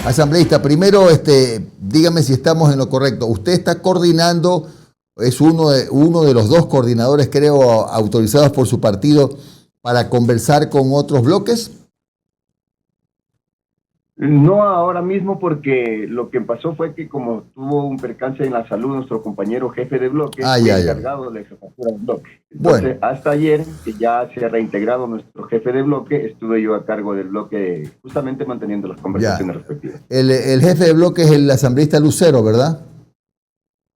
Asambleísta, primero, dígame si estamos en lo correcto. Usted está coordinando, es uno de los dos coordinadores, creo, autorizados por su partido para conversar con otros bloques. No ahora mismo, porque lo que pasó fue que como tuvo un percance en la salud nuestro compañero jefe de bloque, fue encargado de la jefatura del bloque. Entonces, hasta ayer, que ya se ha reintegrado nuestro jefe de bloque, estuve yo a cargo del bloque, justamente manteniendo las conversaciones respectivas. El jefe de bloque es el asambleísta Lucero, ¿verdad?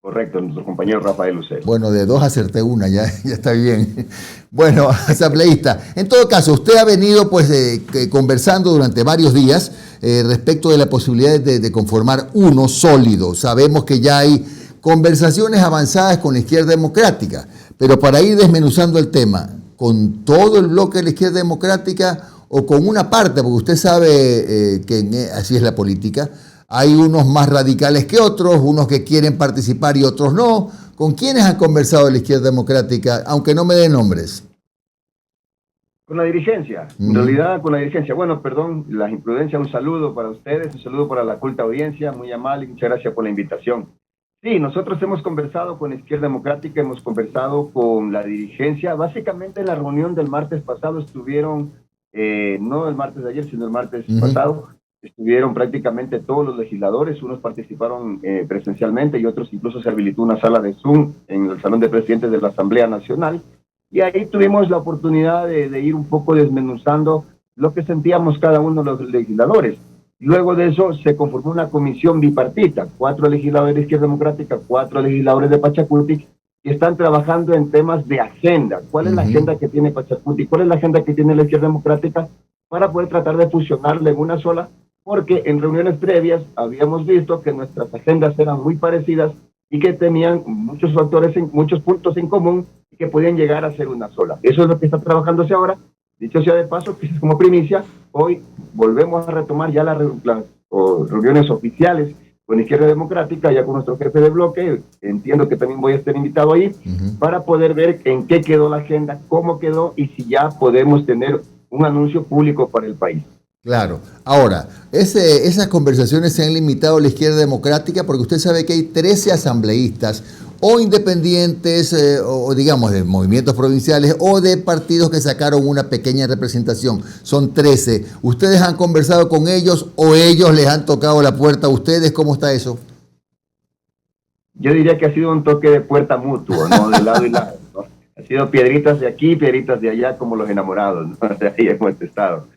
Correcto, nuestro compañero Rafael Lucero. Bueno, de dos acerté una, ya está bien. Bueno, asambleísta, en todo caso, usted ha venido pues conversando durante varios días respecto de la posibilidad de conformar uno sólido. Sabemos que ya hay conversaciones avanzadas con la izquierda democrática, pero para ir desmenuzando el tema, ¿con todo el bloque de la izquierda democrática o con una parte? Porque usted sabe que así es la política. Hay unos más radicales que otros, unos que quieren participar y otros no. ¿Con quiénes han conversado la izquierda democrática, aunque no me den nombres? Con la dirigencia, en realidad con la dirigencia. Bueno, perdón, la imprudencia, un saludo para ustedes, un saludo para la culta audiencia, muy amable, muchas gracias por la invitación. Sí, nosotros hemos conversado con la izquierda democrática, hemos conversado con la dirigencia. Básicamente en la reunión del martes pasado estuvieron, no el martes de ayer, sino el martes pasado, estuvieron prácticamente todos los legisladores, unos participaron presencialmente y otros incluso se habilitó una sala de Zoom en el Salón de Presidentes de la Asamblea Nacional, y ahí tuvimos la oportunidad de ir un poco desmenuzando lo que sentíamos cada uno de los legisladores. Luego de eso se conformó una comisión bipartita, 4 legisladores de Izquierda Democrática, 4 legisladores de Pachacutic, que están trabajando en temas de agenda. ¿Cuál es la agenda que tiene Pachacutic? ¿Cuál es la agenda que tiene la Izquierda Democrática? Para poder tratar de fusionarla en una sola, porque en reuniones previas habíamos visto que nuestras agendas eran muy parecidas y que tenían muchos factores, muchos puntos en común y que podían llegar a ser una sola. Eso es lo que está trabajándose ahora. Dicho sea de paso, quizás como primicia, hoy volvemos a retomar ya las reuniones oficiales con Izquierda Democrática, ya con nuestro jefe de bloque. Entiendo que también voy a estar invitado ahí para poder ver en qué quedó la agenda, cómo quedó y si ya podemos tener un anuncio público para el país. Claro. Ahora, esas conversaciones se han limitado a la izquierda democrática porque usted sabe que hay 13 asambleístas o independientes o digamos de movimientos provinciales o de partidos que sacaron una pequeña representación. Son 13. ¿Ustedes han conversado con ellos o ellos les han tocado la puerta a ustedes? ¿Cómo está eso? Yo diría que ha sido un toque de puerta mutuo, ¿no? De lado y lado, ¿no? Ha sido piedritas de aquí, piedritas de allá, como los enamorados, ¿no? De ahí hemos estado.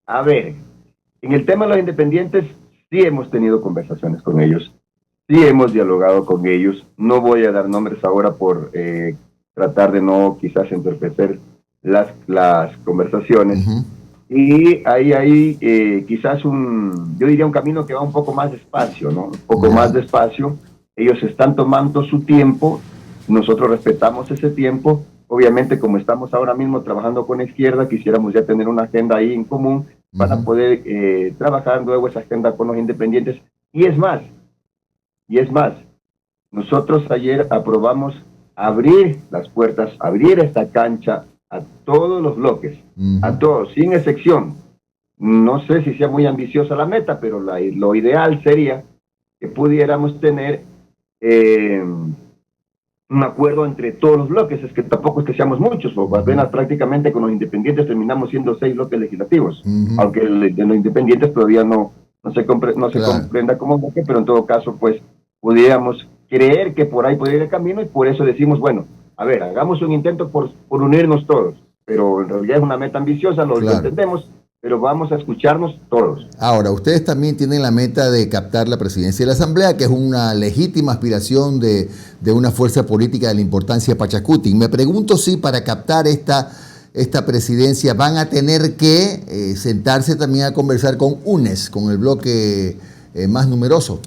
A ver, en el tema de los independientes sí hemos tenido conversaciones con ellos, sí hemos dialogado con ellos. No voy a dar nombres ahora por tratar de no quizás entorpecer las conversaciones. Y ahí hay quizás yo diría un camino que va un poco más despacio, ¿no? Un poco más despacio. Ellos están tomando su tiempo, nosotros respetamos ese tiempo. Obviamente, como estamos ahora mismo trabajando con la izquierda, quisiéramos ya tener una agenda ahí en común para poder trabajar luego esa agenda con los independientes. Y es más, nosotros ayer aprobamos abrir las puertas, abrir esta cancha a todos los bloques, a todos, sin excepción. No sé si sea muy ambiciosa la meta, pero lo ideal sería que pudiéramos tener un acuerdo entre todos los bloques. Es que tampoco es que seamos muchos, porque apenas prácticamente con los independientes terminamos siendo 6 bloques legislativos, aunque de los independientes todavía no se comprenda como bloque, pero en todo caso, pues, pudiéramos creer que por ahí podría ir el camino, y por eso decimos, bueno, a ver, hagamos un intento por unirnos todos, pero en realidad es una meta ambiciosa, lo entendemos, pero vamos a escucharnos todos. Ahora, ustedes también tienen la meta de captar la presidencia de la Asamblea, que es una legítima aspiración de una fuerza política de la importancia de Pachacutic. Me pregunto si para captar esta presidencia van a tener que sentarse también a conversar con UNES, con el bloque más numeroso.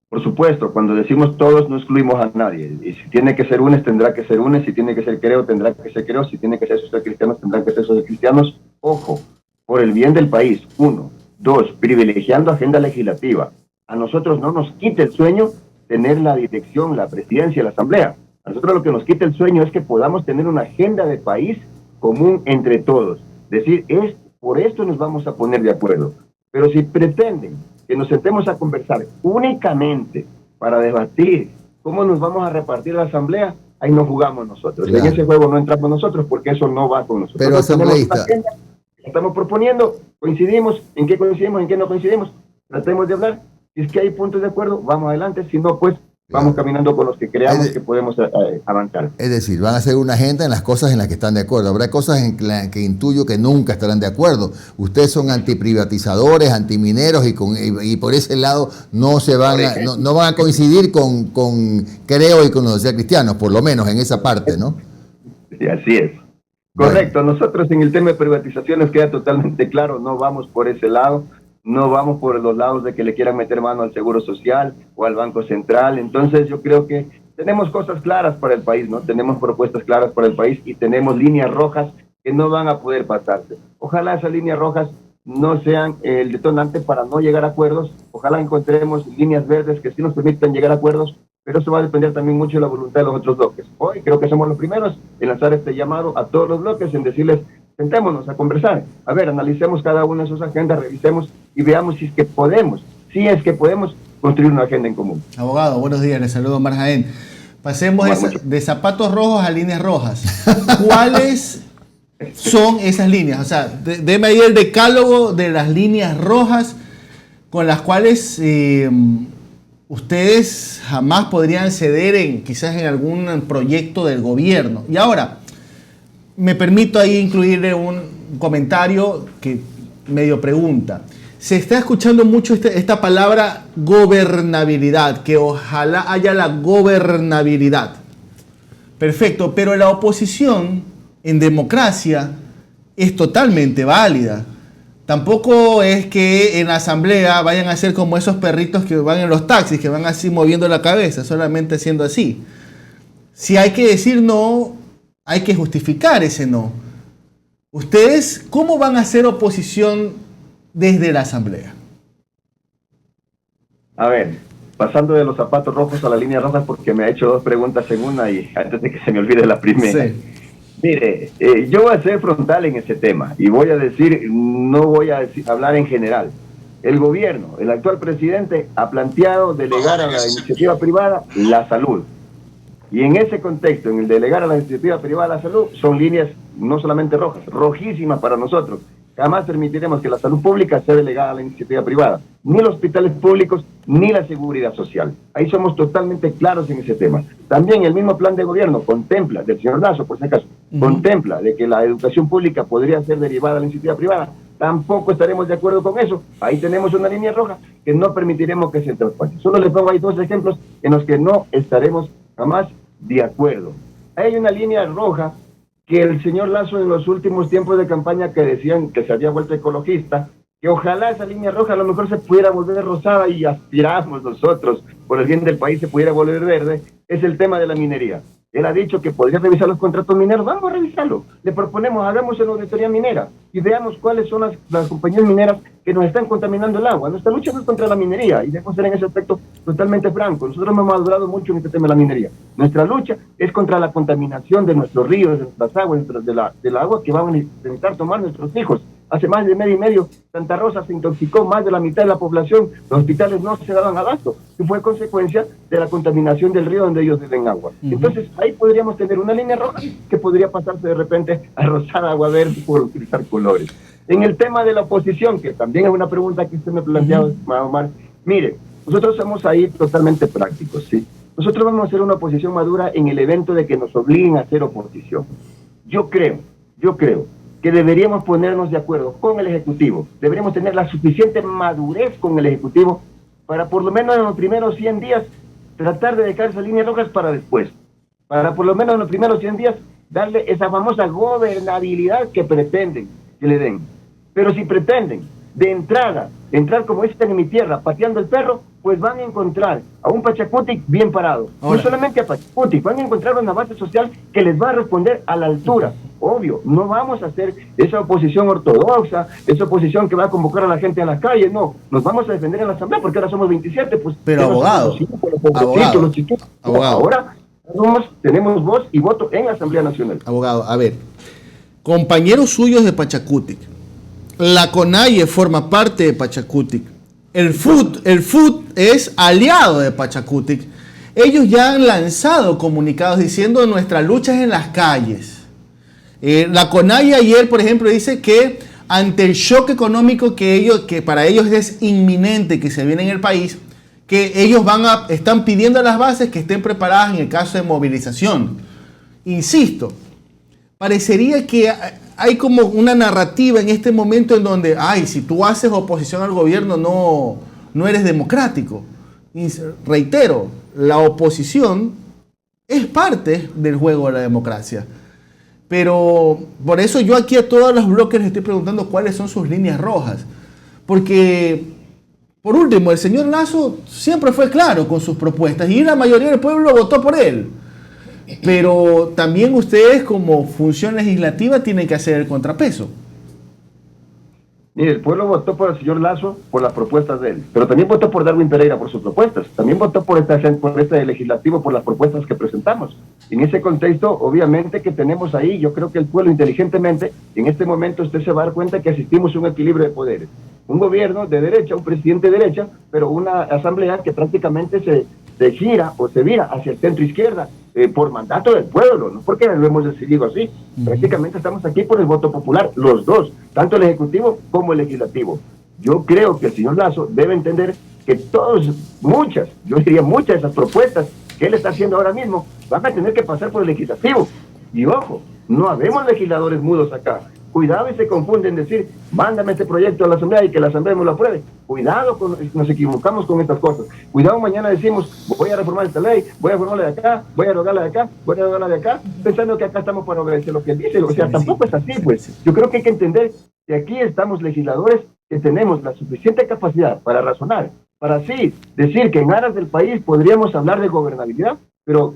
Por supuesto, cuando decimos todos no excluimos a nadie. Y si tiene que ser UNES, tendrá que ser UNES. Si tiene que ser Creo, tendrá que ser Creo. Si tiene que ser socialcristianos, tendrán que ser socialcristianos. Ojo, por el bien del país. 1. 2. Privilegiando agenda legislativa. A nosotros no nos quite el sueño tener la dirección, la presidencia, la asamblea. A nosotros lo que nos quita el sueño es que podamos tener una agenda de país común entre todos. Es decir, por esto nos vamos a poner de acuerdo. Pero si pretenden que nos sentemos a conversar únicamente para debatir cómo nos vamos a repartir la asamblea, ahí no jugamos nosotros. Claro. En ese juego no entramos nosotros porque eso no va con nosotros. Pero asambleísta, Estamos proponiendo, coincidimos, en qué no coincidimos, tratemos de hablar. Si es que hay puntos de acuerdo, vamos adelante. Si no, pues vamos caminando con los que creamos que podemos avanzar. es decir, van a hacer una agenda en las cosas en las que están de acuerdo. Habrá cosas en las que intuyo que nunca estarán de acuerdo. Ustedes son antiprivatizadores, antimineros y por ese lado no se van no van a coincidir con Creo y con los Social Cristianos, por lo menos en esa parte, ¿no? Sí, así es. Correcto. Bueno. Nosotros en el tema de privatizaciones queda totalmente claro, no vamos por ese lado. No vamos por los lados de que le quieran meter mano al Seguro Social o al Banco Central. Entonces yo creo que tenemos cosas claras para el país, ¿no? Tenemos propuestas claras para el país y tenemos líneas rojas que no van a poder pasarse. Ojalá esas líneas rojas no sean el detonante para no llegar a acuerdos. Ojalá encontremos líneas verdes que sí nos permitan llegar a acuerdos, pero eso va a depender también mucho de la voluntad de los otros bloques. Hoy creo que somos los primeros en lanzar este llamado a todos los bloques, en decirles: sentémonos a conversar, a ver, analicemos cada una de sus agendas, revisemos y veamos si es que podemos construir una agenda en común. Abogado, buenos días, les saludo Omar Jaén. Pasemos de zapatos rojos a líneas rojas. ¿Cuáles son esas líneas? O sea, deme ahí el decálogo de las líneas rojas con las cuales ustedes jamás podrían ceder quizás en algún proyecto del gobierno. Y ahora, me permito ahí incluirle un comentario que medio pregunta. Se está escuchando mucho esta palabra gobernabilidad, que ojalá haya la gobernabilidad. Perfecto, pero la oposición en democracia es totalmente válida. Tampoco es que en la asamblea vayan a ser como esos perritos que van en los taxis, que van así moviendo la cabeza, solamente haciendo así. Si hay que decir no, hay que justificar ese no. ¿Ustedes cómo van a hacer oposición desde la asamblea? A ver, pasando de los zapatos rojos a la línea roja, porque me ha hecho dos preguntas en una y antes de que se me olvide la primera. Sí. Mire, yo voy a ser frontal en ese tema y voy a decir, no voy a hablar en general. El gobierno, el actual presidente, ha planteado delegar a la iniciativa privada la salud. Y en ese contexto, en el delegar a la iniciativa privada la salud, son líneas no solamente rojas, rojísimas para nosotros. Jamás permitiremos que la salud pública sea delegada a la iniciativa privada, ni los hospitales públicos, ni la seguridad social. Ahí somos totalmente claros en ese tema. También el mismo plan de gobierno contempla, del señor Lasso, por si acaso, contempla de que la educación pública podría ser derivada a la iniciativa privada. Tampoco estaremos de acuerdo con eso. Ahí tenemos una línea roja que no permitiremos que se traspase. Solo les pongo ahí dos ejemplos en los que no estaremos jamás de acuerdo. Hay una línea roja que el señor Lasso en los últimos tiempos de campaña que decían que se había vuelto ecologista, que ojalá esa línea roja a lo mejor se pudiera volver rosada y aspiramos nosotros, por el bien del país, se pudiera volver verde, es el tema de la minería. Él ha dicho que podría revisar los contratos mineros. Vamos a revisarlo. Le proponemos, hagamos una auditoría minera y veamos cuáles son las compañías mineras que nos están contaminando el agua. Nuestra lucha no es contra la minería y debemos ser en ese aspecto totalmente francos. Nosotros hemos madurado mucho en este tema de la minería. Nuestra lucha es contra la contaminación de nuestros ríos, de nuestras aguas, del agua que van a necesitar tomar nuestros hijos. Hace más de mes y medio, Santa Rosa se intoxicó más de la mitad de la población. Los hospitales no se daban abasto, y fue consecuencia de la contaminación del río donde ellos beben agua. Entonces, ahí podríamos tener una línea roja que podría pasarse de repente a rosada, agua verde, por utilizar colores. En el tema de la oposición, que también es una pregunta que usted me planteó, Omar, mire, nosotros somos ahí totalmente prácticos, ¿sí? Nosotros vamos a hacer una oposición madura en el evento de que nos obliguen a hacer oposición. Yo creo que deberíamos ponernos de acuerdo con el Ejecutivo. Deberíamos tener la suficiente madurez con el Ejecutivo para por lo menos en los primeros 100 días tratar de dejar esas líneas rojas para después. Para por lo menos en los primeros 100 días darle esa famosa gobernabilidad que pretenden que le den. Pero si pretenden de entrada, entrar como dicen en mi tierra, pateando el perro, pues van a encontrar a un Pachacutic bien parado. Ahora, no solamente a Pachacutic, van a encontrar una base social que les va a responder a la altura. Obvio, no vamos a hacer esa oposición ortodoxa, esa oposición que va a convocar a la gente a las calles, no. Nos vamos a defender en la asamblea porque ahora somos 27, pues. Pero abogado, ahora tenemos voz y voto en la Asamblea Nacional. Abogado, a ver, compañeros suyos de Pachacutic, la CONAIE forma parte de Pachacutic. El FUT es aliado de Pachacutic. Ellos ya han lanzado comunicados diciendo nuestra lucha es en las calles. La CONAIE ayer, por ejemplo, dice que ante el shock económico que para ellos es inminente que se viene en el país, que ellos están pidiendo a las bases que estén preparadas en el caso de movilización. Insisto, parecería que hay como una narrativa en este momento en donde, si tú haces oposición al gobierno no eres democrático. Y reitero, la oposición es parte del juego de la democracia. Pero por eso yo aquí a todos los bloques les estoy preguntando cuáles son sus líneas rojas. Porque, por último, el señor Lasso siempre fue claro con sus propuestas y la mayoría del pueblo votó por él. Pero también ustedes como función legislativa tienen que hacer el contrapeso. Mire, el pueblo votó por el señor Lasso por las propuestas de él, pero también votó por Darwin Pereira por sus propuestas, también votó por este legislativo por las propuestas que presentamos. En ese contexto, obviamente que tenemos ahí, yo creo que el pueblo inteligentemente, en este momento usted se va a dar cuenta que asistimos a un equilibrio de poderes. Un gobierno de derecha, un presidente de derecha, pero una asamblea que prácticamente se gira o se vira hacia el centro izquierda por mandato del pueblo, no porque lo hemos decidido así. Prácticamente estamos aquí por el voto popular, los dos, tanto el ejecutivo como el legislativo. Yo creo que el señor Lasso debe entender que yo diría muchas de esas propuestas que él está haciendo ahora mismo van a tener que pasar por el legislativo. Y ojo, no habemos legisladores mudos acá. Cuidado y se confunden decir, mándame este proyecto a la Asamblea y que la Asamblea me lo apruebe. Cuidado, nos equivocamos con estas cosas. Cuidado, mañana decimos, voy a reformar esta ley, voy a reformarla de acá, voy a derogarla de acá, voy a derogarla de acá, pensando que acá estamos para obedecer lo que él dice. O sea, tampoco es así, pues. Yo creo que hay que entender que aquí estamos legisladores que tenemos la suficiente capacidad para razonar, para así decir que en aras del país podríamos hablar de gobernabilidad, pero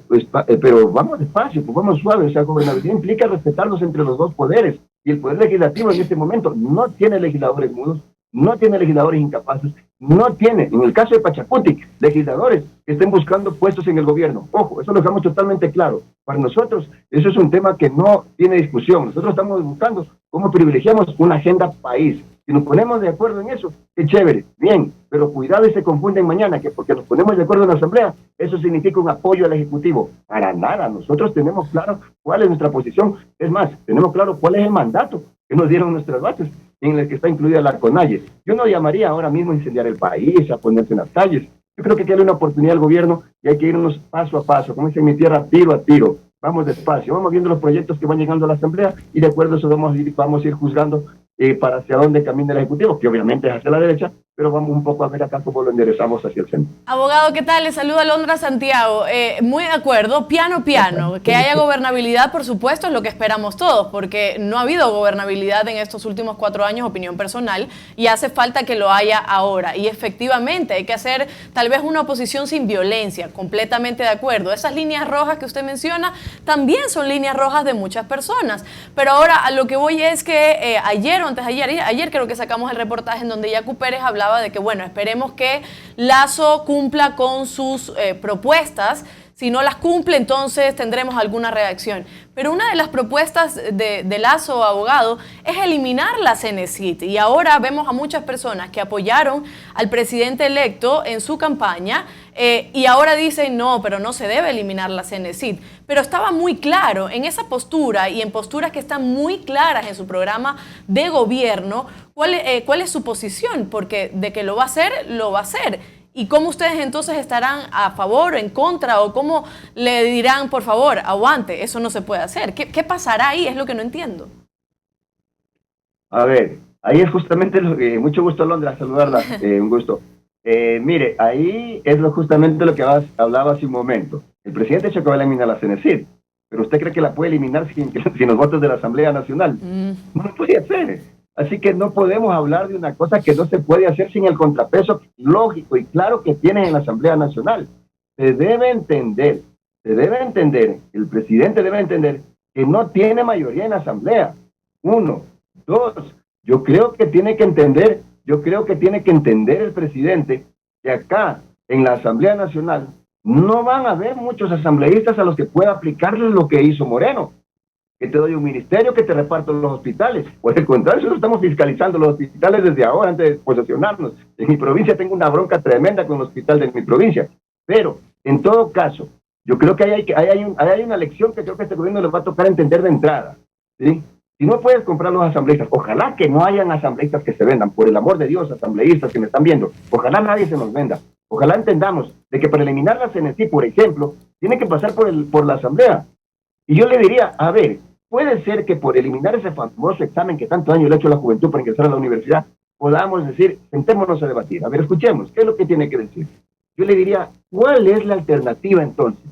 vamos despacio, pues vamos suave. O sea, gobernabilidad implica respetarnos entre los dos poderes. Y el Poder Legislativo en este momento no tiene legisladores mudos, no tiene legisladores incapaces, no tiene, en el caso de Pachacutic, legisladores que estén buscando puestos en el gobierno. Ojo, eso lo dejamos totalmente claro. Para nosotros, eso es un tema que no tiene discusión. Nosotros estamos buscando cómo privilegiamos una agenda país. Si nos ponemos de acuerdo en eso, qué chévere, bien, pero cuidado y se confunden mañana, que porque nos ponemos de acuerdo en la Asamblea, eso significa un apoyo al Ejecutivo. Para nada, nosotros tenemos claro cuál es nuestra posición, es más, tenemos claro cuál es el mandato que nos dieron nuestras bases, en el que está incluida la CONAIE. Yo no llamaría ahora mismo a incendiar el país, a ponerse en las calles. Yo creo que hay una oportunidad al gobierno y hay que irnos paso a paso, como dice en mi tierra, tiro a tiro. Vamos despacio, vamos viendo los proyectos que van llegando a la Asamblea y de acuerdo a eso vamos a ir juzgando para hacia dónde camina el Ejecutivo, que obviamente es hacia la derecha, pero vamos un poco a ver acá cómo lo enderezamos hacia el centro. Abogado, ¿qué tal? Le saluda Londra Santiago. Muy de acuerdo, piano. Que haya gobernabilidad, por supuesto, es lo que esperamos todos, porque no ha habido gobernabilidad en estos últimos 4 años, opinión personal, y hace falta que lo haya ahora. Y efectivamente hay que hacer tal vez una oposición sin violencia, completamente de acuerdo. Esas líneas rojas que usted menciona también son líneas rojas de muchas personas. Pero ahora a lo que voy es que ayer creo que sacamos el reportaje en donde Yacu Pérez hablaba de que, bueno, esperemos que Lasso cumpla con sus propuestas. Si no las cumple, entonces tendremos alguna reacción. Pero una de las propuestas de Lasso, abogado, es eliminar la Cenecit. Y ahora vemos a muchas personas que apoyaron al presidente electo en su campaña y ahora dicen, no, pero no se debe eliminar la Cenecit. Pero estaba muy claro en esa postura y en posturas que están muy claras en su programa de gobierno, cuál es su posición, porque de que lo va a hacer, lo va a hacer. ¿Y cómo ustedes entonces estarán a favor o en contra? ¿O cómo le dirán, por favor, aguante, eso no se puede hacer? ¿Qué pasará ahí? Es lo que no entiendo. A ver, ahí es justamente mucho gusto, Londra, saludarla, un gusto. Mire, ahí es justamente lo que hablaba hace un momento. El presidente dicho que va a eliminar la Cenecit, pero ¿usted cree que la puede eliminar sin los votos de la Asamblea Nacional? No lo puede hacer. Así que no podemos hablar de una cosa que no se puede hacer sin el contrapeso lógico y claro que tiene en la Asamblea Nacional. Se debe entender, el presidente debe entender que no tiene mayoría en la Asamblea. 1, 2, yo creo que tiene que entender el presidente que acá en la Asamblea Nacional no van a haber muchos asambleístas a los que pueda aplicarles lo que hizo Moreno. que te doy un ministerio, que te reparto los hospitales. Por el contrario, nosotros estamos fiscalizando los hospitales desde ahora, antes de posesionarnos. En mi provincia tengo una bronca tremenda con el hospital de mi provincia. Pero, en todo caso, yo creo que hay una lección que creo que este gobierno les va a tocar entender de entrada, ¿sí? Si no puedes comprar los asambleístas, ojalá que no hayan asambleístas que se vendan, por el amor de Dios, asambleístas que me están viendo, ojalá nadie se nos venda. Ojalá entendamos de que para eliminar la CNC, por ejemplo, tiene que pasar por la asamblea. Y yo le diría, a ver, puede ser que por eliminar ese famoso examen que tanto daño le ha hecho a la juventud para ingresar a la universidad, podamos decir, sentémonos a debatir. A ver, escuchemos, ¿qué es lo que tiene que decir? Yo le diría, ¿cuál es la alternativa entonces?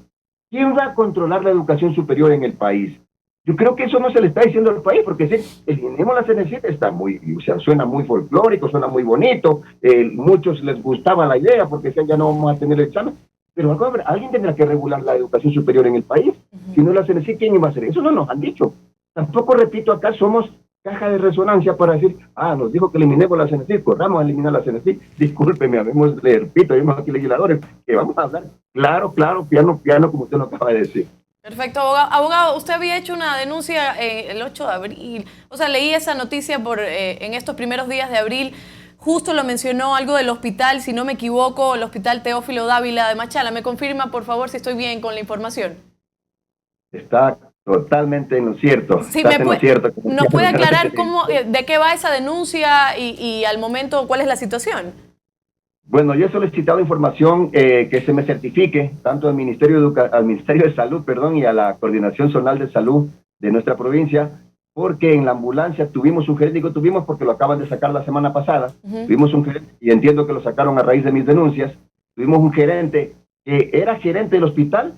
¿Quién va a controlar la educación superior en el país? Yo creo que eso no se le está diciendo al país, porque si eliminemos la CNC está muy, o sea, suena muy folclórico, suena muy bonito, muchos les gustaba la idea porque decían ya no vamos a tener el examen, pero alguien tendrá que regular la educación superior en el país. Si no la CNC, ¿quién iba a hacer? Eso no nos han dicho. Tampoco, repito, acá somos caja de resonancia para decir, nos dijo que eliminemos la CNC, corramos a eliminar la CNC. Discúlpeme, le repito, vemos aquí legisladores que vamos a hablar claro, piano, como usted lo acaba de decir. Perfecto, abogado. Abogado, usted había hecho una denuncia el 8 de abril. O sea, leí esa noticia en estos primeros días de abril. Justo lo mencionó algo del hospital, si no me equivoco, el Hospital Teófilo Dávila de Machala. ¿Me confirma, por favor, si estoy bien con la información? Está totalmente en lo cierto. Sí, ¿nos puede aclarar de qué va esa denuncia y al momento cuál es la situación? Bueno, yo he solicitado información que se me certifique, tanto al Ministerio de Salud, y a la Coordinación Zonal de Salud de nuestra provincia, porque en la ambulancia tuvimos un gerente, porque lo acaban de sacar la semana pasada, tuvimos un gerente, y entiendo que lo sacaron a raíz de mis denuncias, tuvimos un gerente que era gerente del hospital,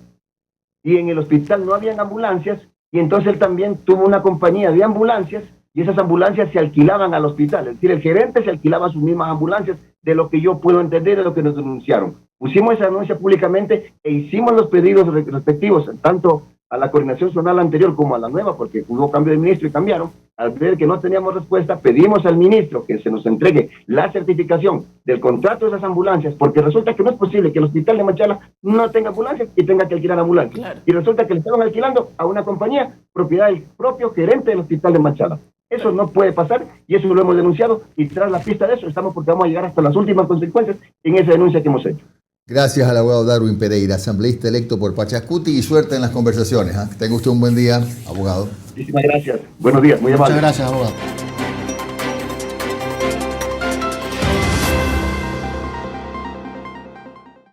y en el hospital no habían ambulancias, y entonces él también tuvo una compañía de ambulancias, y esas ambulancias se alquilaban al hospital, es decir, el gerente se alquilaba sus mismas ambulancias, de lo que yo puedo entender de lo que nos denunciaron. Pusimos esa denuncia públicamente e hicimos los pedidos respectivos, tanto a la coordinación zonal anterior como a la nueva, porque hubo cambio de ministro y cambiaron. Al ver que no teníamos respuesta, pedimos al ministro que se nos entregue la certificación del contrato de esas ambulancias, porque resulta que no es posible que el hospital de Machala no tenga ambulancias y tenga que alquilar ambulancias. Claro. Y resulta que le estaban alquilando a una compañía propiedad del propio gerente del hospital de Machala. Eso no puede pasar y eso lo hemos denunciado, y tras la pista de eso estamos porque vamos a llegar hasta las últimas consecuencias en esa denuncia que hemos hecho. Gracias al abogado Darwin Pereira, asambleísta electo por Pachacuti, y suerte en las conversaciones. Tenga usted un buen día, abogado. Muchísimas gracias. Buenos días, muy amable. Muchas gracias, abogado.